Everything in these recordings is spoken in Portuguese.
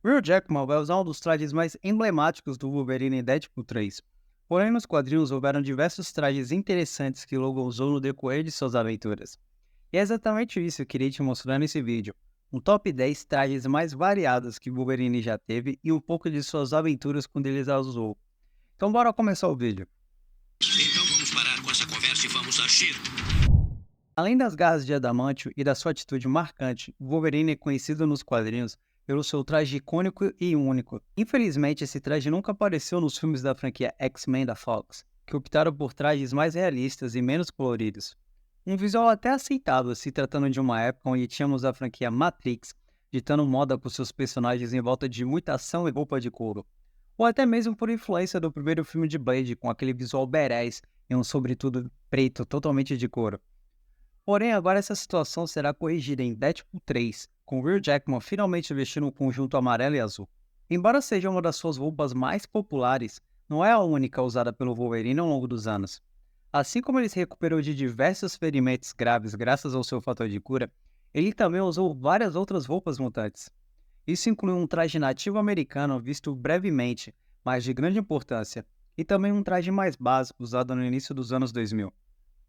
Hugh Jackman vai usar um dos trajes mais emblemáticos do Wolverine em Deadpool 3. Porém, nos quadrinhos houveram diversos trajes interessantes que Logan usou no decorrer de suas aventuras. E é exatamente isso que eu queria te mostrar nesse vídeo. Um top 10 trajes mais variados que Wolverine já teve e um pouco de suas aventuras quando ele as usou. Então bora começar o vídeo. Então vamos parar com essa conversa e vamos agir. Além das garras de adamantio e da sua atitude marcante, o Wolverine é conhecido nos quadrinhos pelo seu traje icônico e único. Infelizmente, esse traje nunca apareceu nos filmes da franquia X-Men da Fox, que optaram por trajes mais realistas e menos coloridos. Um visual até aceitável se tratando de uma época onde tínhamos a franquia Matrix ditando moda por seus personagens em volta de muita ação e roupa de couro. Ou até mesmo por influência do primeiro filme de Blade com aquele visual badass e um sobretudo preto totalmente de couro. Porém, agora essa situação será corrigida em Deadpool 3, com Hugh Jackman finalmente vestindo um conjunto amarelo e azul. Embora seja uma das suas roupas mais populares, não é a única usada pelo Wolverine ao longo dos anos. Assim como ele se recuperou de diversos ferimentos graves graças ao seu fator de cura, ele também usou várias outras roupas mutantes. Isso inclui um traje nativo americano visto brevemente, mas de grande importância, e também um traje mais básico usado no início dos anos 2000.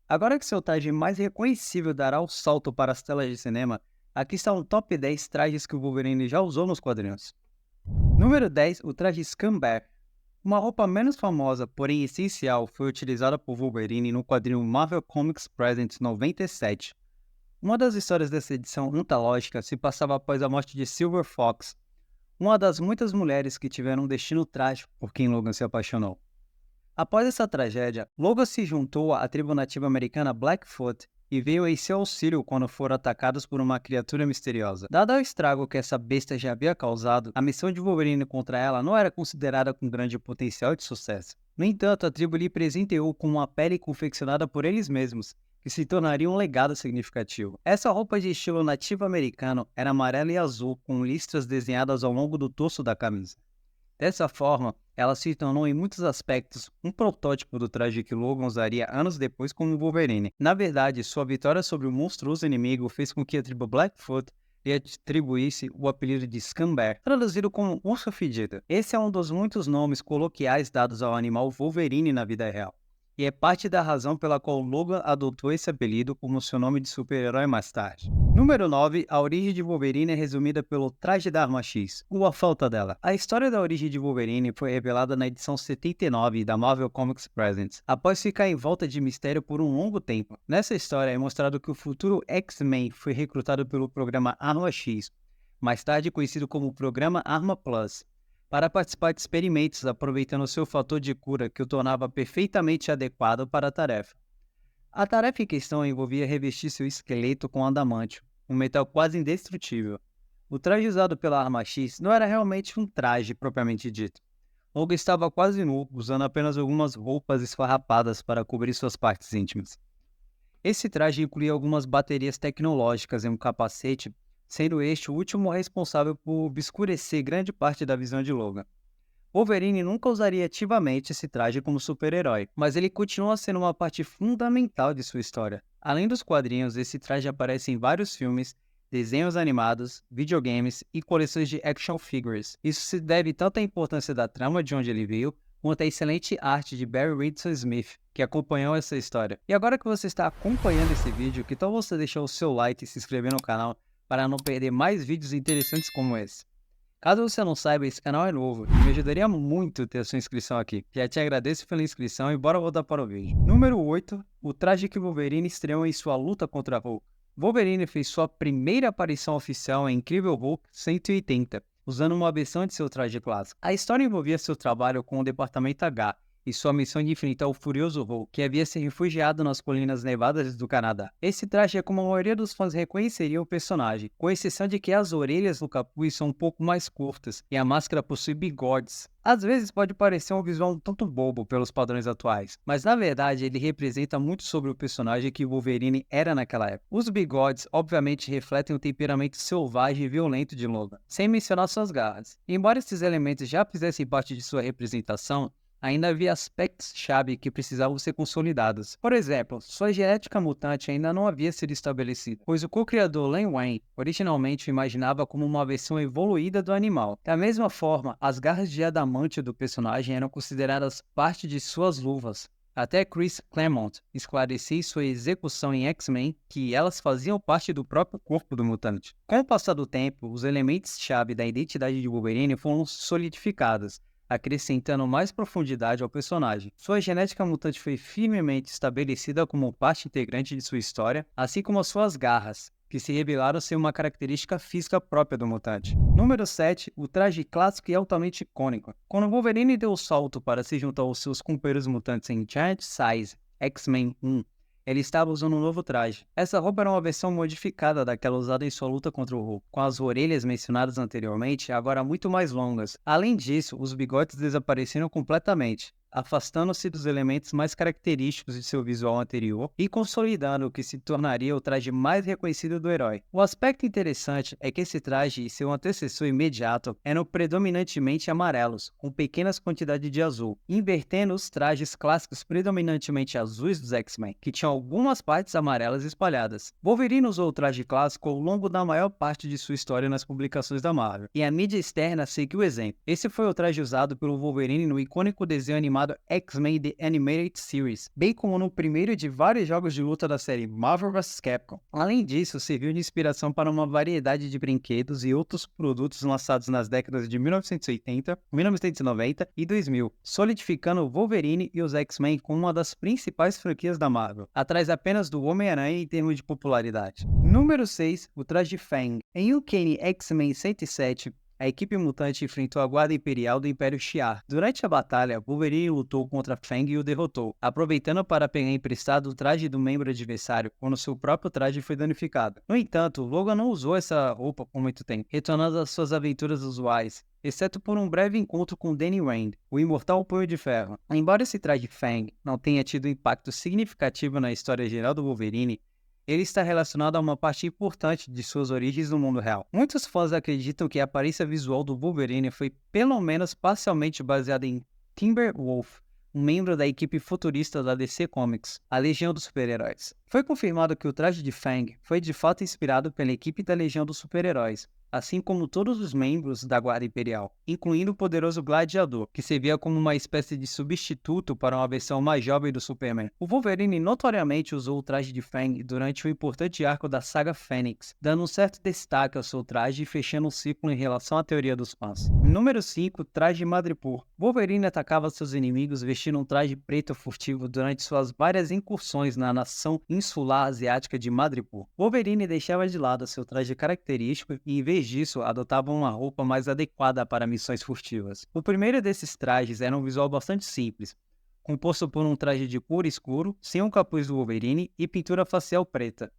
Agora que seu traje mais reconhecível dará o salto para as telas de cinema, aqui está um top 10 trajes que o Wolverine já usou nos quadrinhos. Número 10, o traje Scumback. Uma roupa menos famosa, porém essencial, foi utilizada por Wolverine no quadrinho Marvel Comics Presents 97. Uma das histórias dessa edição antológica se passava após a morte de Silver Fox, uma das muitas mulheres que tiveram um destino trágico por quem Logan se apaixonou. Após essa tragédia, Logan se juntou à tribo nativa americana Blackfoot e veio em seu auxílio quando foram atacados por uma criatura misteriosa. Dado o estrago que essa besta já havia causado, a missão de Wolverine contra ela não era considerada com grande potencial de sucesso. No entanto, a tribo lhe presenteou com uma pele confeccionada por eles mesmos, que se tornaria um legado significativo. Essa roupa de estilo nativo americano era amarela e azul, com listras desenhadas ao longo do torso da camisa. Dessa forma, ela se tornou em muitos aspectos um protótipo do traje que Logan usaria anos depois como Wolverine. Na verdade, sua vitória sobre o monstruoso inimigo fez com que a tribo Blackfoot lhe atribuísse o apelido de Scumback, traduzido como urso fedido. Esse é um dos muitos nomes coloquiais dados ao animal Wolverine na vida real, e é parte da razão pela qual Logan adotou esse apelido como seu nome de super-herói mais tarde. Número 9. A origem de Wolverine é resumida pelo traje da Arma X, ou a falta dela. A história da origem de Wolverine foi revelada na edição 79 da Marvel Comics Presents, após ficar em volta de mistério por um longo tempo. Nessa história é mostrado que o futuro X-Men foi recrutado pelo programa Arma X, mais tarde conhecido como Programa Arma Plus, para participar de experimentos aproveitando seu fator de cura que o tornava perfeitamente adequado para a tarefa. A tarefa em questão envolvia revestir seu esqueleto com adamantio, um metal quase indestrutível. O traje usado pela Arma X não era realmente um traje propriamente dito. Logan estava quase nu, usando apenas algumas roupas esfarrapadas para cobrir suas partes íntimas. Esse traje incluía algumas baterias tecnológicas em um capacete, sendo este o último responsável por obscurecer grande parte da visão de Logan. Wolverine nunca usaria ativamente esse traje como super-herói, mas ele continua sendo uma parte fundamental de sua história. Além dos quadrinhos, esse traje aparece em vários filmes, desenhos animados, videogames e coleções de action figures. Isso se deve tanto à importância da trama de onde ele veio, quanto à excelente arte de Barry Windsor Smith, que acompanhou essa história. E agora que você está acompanhando esse vídeo, que tal você deixar o seu like e se inscrever no canal para não perder mais vídeos interessantes como esse? Caso você não saiba, esse canal é novo e me ajudaria muito ter a sua inscrição aqui. Já te agradeço pela inscrição e bora voltar para o vídeo. Número 8. O traje que Wolverine estreou em sua luta contra Hulk. Wolverine fez sua primeira aparição oficial em Incrível Hulk 180, usando uma versão de seu traje clássico. A história envolvia seu trabalho com o Departamento H, e sua missão de enfrentar o Furioso Hulk, que havia se refugiado nas colinas nevadas do Canadá. Esse traje é como a maioria dos fãs reconheceria o personagem, com exceção de que as orelhas do capuz são um pouco mais curtas e a máscara possui bigodes. Às vezes pode parecer um visual um tanto bobo pelos padrões atuais, mas na verdade ele representa muito sobre o personagem que Wolverine era naquela época. Os bigodes obviamente refletem o temperamento selvagem e violento de Logan, sem mencionar suas garras. Embora esses elementos já fizessem parte de sua representação, ainda havia aspectos-chave que precisavam ser consolidados. Por exemplo, sua genética mutante ainda não havia sido estabelecida, pois o co-criador Len Wein originalmente o imaginava como uma versão evoluída do animal. Da mesma forma, as garras de adamantio do personagem eram consideradas parte de suas luvas, até Chris Claremont esclarecer sua execução em X-Men que elas faziam parte do próprio corpo do mutante. Com o passar do tempo, os elementos-chave da identidade de Wolverine foram solidificados, acrescentando mais profundidade ao personagem. Sua genética mutante foi firmemente estabelecida como parte integrante de sua história, assim como as suas garras, que se revelaram ser uma característica física própria do mutante. Número 7, o traje clássico e altamente icônico. Quando Wolverine deu o salto para se juntar aos seus companheiros mutantes em Giant Size X-Men 1, ele estava usando um novo traje. Essa roupa era uma versão modificada daquela usada em sua luta contra o Hulk, com as orelhas mencionadas anteriormente agora muito mais longas. Além disso, os bigodes desapareceram completamente, afastando-se dos elementos mais característicos de seu visual anterior e consolidando o que se tornaria o traje mais reconhecido do herói. O aspecto interessante é que esse traje e seu antecessor imediato eram predominantemente amarelos, com pequenas quantidades de azul, invertendo os trajes clássicos predominantemente azuis dos X-Men, que tinham algumas partes amarelas espalhadas. Wolverine usou o traje clássico ao longo da maior parte de sua história nas publicações da Marvel, e a mídia externa seguiu o exemplo. Esse foi o traje usado pelo Wolverine no icônico desenho animado X-Men The Animated Series, bem como no primeiro de vários jogos de luta da série Marvel vs Capcom. Além disso, serviu de inspiração para uma variedade de brinquedos e outros produtos lançados nas décadas de 1980, 1990 e 2000, solidificando o Wolverine e os X-Men como uma das principais franquias da Marvel, atrás apenas do Homem-Aranha em termos de popularidade. Número 6, o traje Fang. Em Uncanny X-Men 107, a equipe mutante enfrentou a Guarda Imperial do Império Shi'ar. Durante a batalha, Wolverine lutou contra Fang e o derrotou, aproveitando para pegar emprestado o traje do membro adversário quando seu próprio traje foi danificado. No entanto, Logan não usou essa roupa por muito tempo, retornando às suas aventuras usuais, exceto por um breve encontro com Danny Rand, o imortal Punho de Ferro. Embora esse traje Fang não tenha tido impacto significativo na história geral do Wolverine, ele está relacionado a uma parte importante de suas origens no mundo real. Muitos fãs acreditam que a aparência visual do Wolverine foi pelo menos parcialmente baseada em Timberwolf, um membro da equipe futurista da DC Comics, a Legião dos Super-Heróis. Foi confirmado que o traje de Fang foi de fato inspirado pela equipe da Legião dos Super-Heróis, assim como todos os membros da Guarda Imperial, incluindo o poderoso Gladiador, que servia como uma espécie de substituto para uma versão mais jovem do Superman. O Wolverine notoriamente usou o traje de Fang durante um importante arco da saga Fênix, dando um certo destaque ao seu traje e fechando um ciclo em relação à teoria dos fãs. Número 5, traje Madripoor. Wolverine atacava seus inimigos vestindo um traje preto furtivo durante suas várias incursões na nação insular asiática de Madripoor. Wolverine deixava de lado seu traje característico e, em vez disso, adotava uma roupa mais adequada para missões furtivas. O primeiro desses trajes era um visual bastante simples, composto por um traje de couro escuro, sem um capuz do Wolverine e pintura facial preta.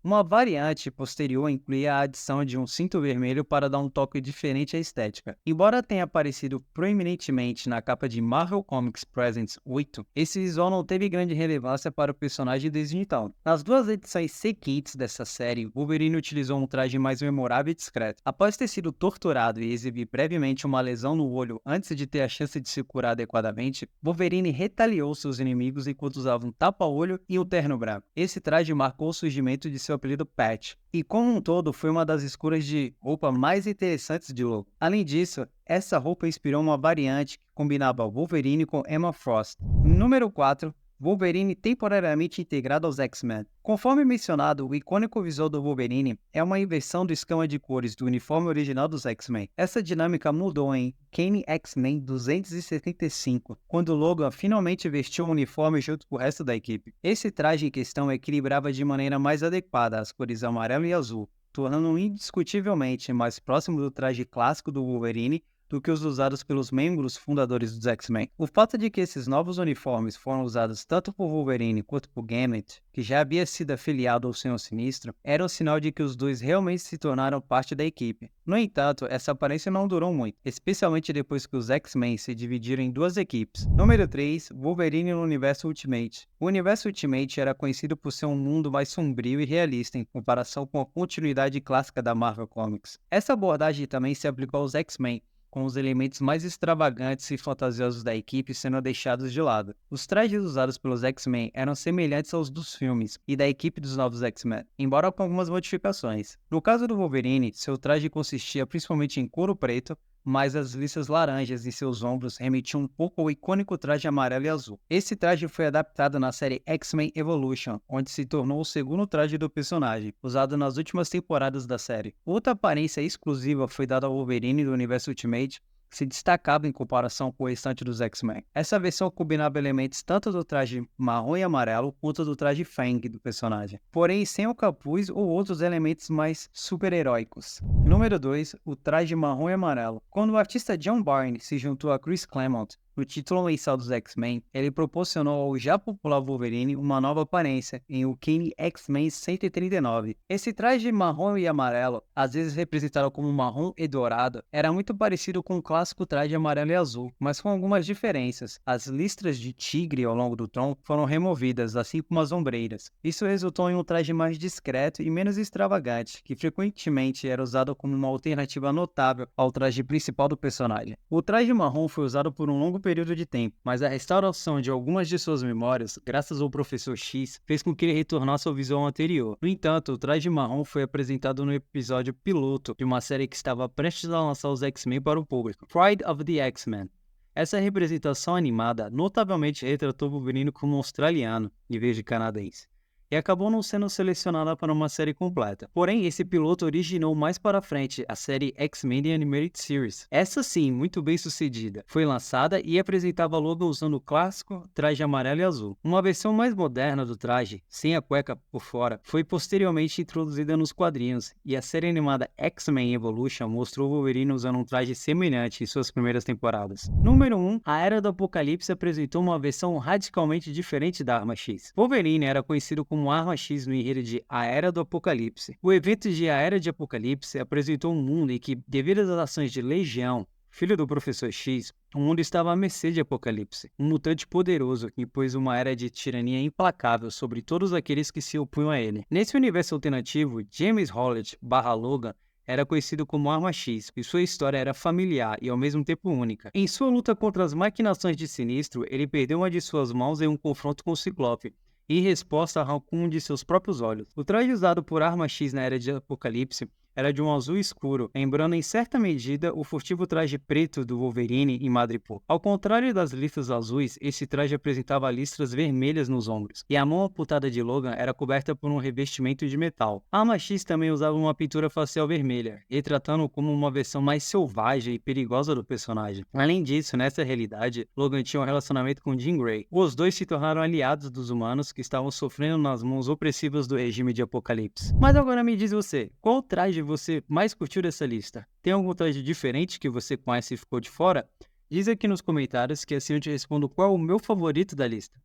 Uma variante posterior incluía a adição de um cinto vermelho para dar um toque diferente à estética. Embora tenha aparecido proeminentemente na capa de Marvel Comics Presents 8, esse visual não teve grande relevância para o personagem desde então. Nas duas edições seguintes dessa série, Wolverine utilizou um traje mais memorável e discreto. Após ter sido torturado e exibir brevemente uma lesão no olho antes de ter a chance de se curar adequadamente, Wolverine retaliou seus inimigos enquanto usava um tapa-olho e um terno branco. Esse traje marcou o surgimento de seu apelido Patch, e como um todo foi uma das escolhas de roupa mais interessantes de Logan. Além disso, essa roupa inspirou uma variante que combinava Wolverine com Emma Frost. Número 4. Wolverine temporariamente integrado aos X-Men. Conforme mencionado, o icônico visual do Wolverine é uma inversão do esquema de cores do uniforme original dos X-Men. Essa dinâmica mudou em Uncanny X-Men 275, quando Logan finalmente vestiu o uniforme junto com o resto da equipe. Esse traje em questão equilibrava de maneira mais adequada as cores amarelo e azul, tornando-o indiscutivelmente mais próximo do traje clássico do Wolverine do que os usados pelos membros fundadores dos X-Men. O fato de que esses novos uniformes foram usados tanto por Wolverine quanto por Gambit, que já havia sido afiliado ao Senhor Sinistro, era um sinal de que os dois realmente se tornaram parte da equipe. No entanto, essa aparência não durou muito, especialmente depois que os X-Men se dividiram em duas equipes. Número 3, Wolverine no universo Ultimate. O universo Ultimate era conhecido por ser um mundo mais sombrio e realista em comparação com a continuidade clássica da Marvel Comics. Essa abordagem também se aplicou aos X-Men, com os elementos mais extravagantes e fantasiosos da equipe sendo deixados de lado. Os trajes usados pelos X-Men eram semelhantes aos dos filmes e da equipe dos novos X-Men, embora com algumas modificações. No caso do Wolverine, seu traje consistia principalmente em couro preto, mas as listas laranjas em seus ombros remetiam um pouco ao icônico traje amarelo e azul. Esse traje foi adaptado na série X-Men Evolution, onde se tornou o segundo traje do personagem, usado nas últimas temporadas da série. Outra aparência exclusiva foi dada ao Wolverine do universo Ultimate, que se destacava em comparação com o restante dos X-Men. Essa versão combinava elementos tanto do traje marrom e amarelo quanto do traje Fang do personagem, porém sem o capuz ou outros elementos mais super-heróicos. Número 2, o traje marrom e amarelo. Quando o artista John Byrne se juntou a Chris Claremont no título mensal dos X-Men, ele proporcionou ao já popular Wolverine uma nova aparência em Uncanny X-Men 139. Esse traje marrom e amarelo, às vezes representado como marrom e dourado, era muito parecido com o clássico traje amarelo e azul, mas com algumas diferenças. As listras de tigre ao longo do tronco foram removidas, assim como as ombreiras. Isso resultou em um traje mais discreto e menos extravagante, que frequentemente era usado como uma alternativa notável ao traje principal do personagem. O traje marrom foi usado por um longo período de tempo, mas a restauração de algumas de suas memórias, graças ao Professor X, fez com que ele retornasse ao visual anterior. No entanto, o traje marrom foi apresentado no episódio piloto de uma série que estava prestes a lançar os X-Men para o público, Pride of the X-Men. Essa representação animada notavelmente retratou Wolverine como um australiano, em vez de canadense, e acabou não sendo selecionada para uma série completa. Porém, esse piloto originou mais para frente a série X-Men The Animated Series. Essa sim, muito bem sucedida. Foi lançada e apresentava Logan usando o clássico traje amarelo e azul. Uma versão mais moderna do traje, sem a cueca por fora, foi posteriormente introduzida nos quadrinhos, e a série animada X-Men Evolution mostrou Wolverine usando um traje semelhante em suas primeiras temporadas. Número 1, a Era do Apocalipse apresentou uma versão radicalmente diferente da Arma X. Wolverine era conhecido como Arma X no enredo de A Era do Apocalipse. O evento de A Era de Apocalipse apresentou um mundo em que, devido às ações de Legião, filho do Professor X, o mundo estava à mercê de Apocalipse, um mutante poderoso que impôs uma era de tirania implacável sobre todos aqueles que se opunham a ele. Nesse universo alternativo, James Howlett /Logan era conhecido como Arma X, e sua história era familiar e ao mesmo tempo única. Em sua luta contra as maquinações de Sinistro, ele perdeu uma de suas mãos em um confronto com o Ciclope, e em resposta arrancou um de seus próprios olhos. O traje usado por Arma X na Era de Apocalipse era de um azul escuro, lembrando em certa medida o furtivo traje preto do Wolverine em Madripoor. Ao contrário das listras azuis, esse traje apresentava listras vermelhas nos ombros, e a mão amputada de Logan era coberta por um revestimento de metal. A Arma X também usava uma pintura facial vermelha, retratando-o como uma versão mais selvagem e perigosa do personagem. Além disso, nessa realidade, Logan tinha um relacionamento com Jean Grey. Os dois se tornaram aliados dos humanos que estavam sofrendo nas mãos opressivas do regime de Apocalipse. Mas agora me diz você, qual traje você mais curtiu dessa lista? Tem algum traje diferente que você conhece e ficou de fora? Diz aqui nos comentários que assim eu te respondo qual é o meu favorito da lista.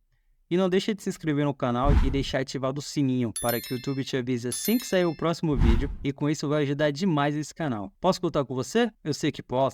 E não deixa de se inscrever no canal e deixar ativado o sininho para que o YouTube te avise assim que sair o próximo vídeo, e com isso vai ajudar demais esse canal. Posso contar com você? Eu sei que posso.